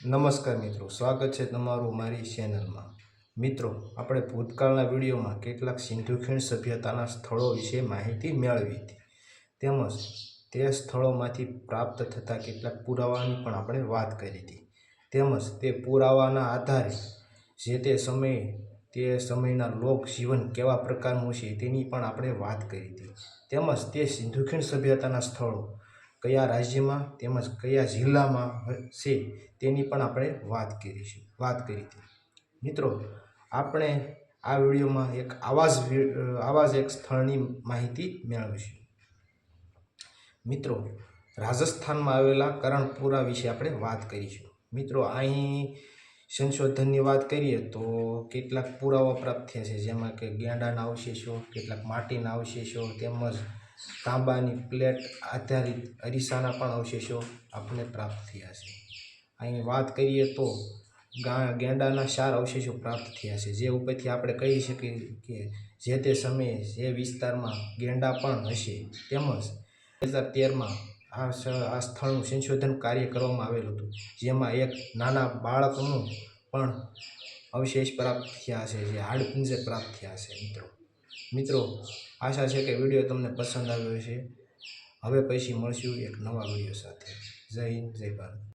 નમસ્કાર મિત્રો, સ્વાગત છે તમારું મારી ચેનલમાં। મિત્રો, આપણે ભૂતકાળના વિડીયોમાં કેટલાક સિંધુ ખીણ સભ્યતાના સ્થળો વિશે માહિતી મેળવી હતી, તેમજ તે સ્થળોમાંથી પ્રાપ્ત થતા કેટલાક પુરાવાની પણ આપણે વાત કરી હતી, તેમજ તે પુરાવાના આધારે જે તે સમયના લોક જીવન કેવા પ્રકારનું છે તેની પણ આપણે વાત કરી હતી, તેમજ તે સિંધુ ખીણ સભ્યતાના સ્થળો કયા રાજ્યમાં તેમજ કયા જિલ્લામાં છે તેની પણ આપણે વાત કરી હતી। મિત્રો, આપણે આ વિડીયોમાં એક આવા જ એક સ્થળની માહિતી મેળવીશું। મિત્રો, રાજસ્થાનમાં આવેલા કરણપુરા વિશે આપણે વાત કરીશું। મિત્રો, અહીં સંશોધનની વાત કરીએ તો કેટલાક પુરાવા પ્રાપ્ત થયા છે, જેમાં કે ગેંડાના અવશેષો, કેટલાક માટીના અવશેષો તેમજ તાંબાની પ્લેટ આધારિત અરીસાના પણ અવશેષો આપણને પ્રાપ્ત થયા છે। અહીં વાત કરીએ તો ગેંડાના 4 અવશેષો પ્રાપ્ત થયા છે, જે ઉપરથી આપણે કહી શકીએ કે જે તે સમયે જે વિસ્તારમાં ગેંડા પણ હશે। તેમજ 2013માં આ સ્થળનું સંશોધન કાર્ય કરવામાં આવેલું હતું, જેમાં એક નાના બાળકનું પણ અવશેષ પ્રાપ્ત થયા છે, જે હાડપિંજર પ્રાપ્ત થયા છે। મિત્રો, આશા છે કે વિડીયો તમને પસંદ આવ્યો છે। હવે પછી મળશું એક નવા વિડીયો સાથે। જય હિન્દ, જય ભારત।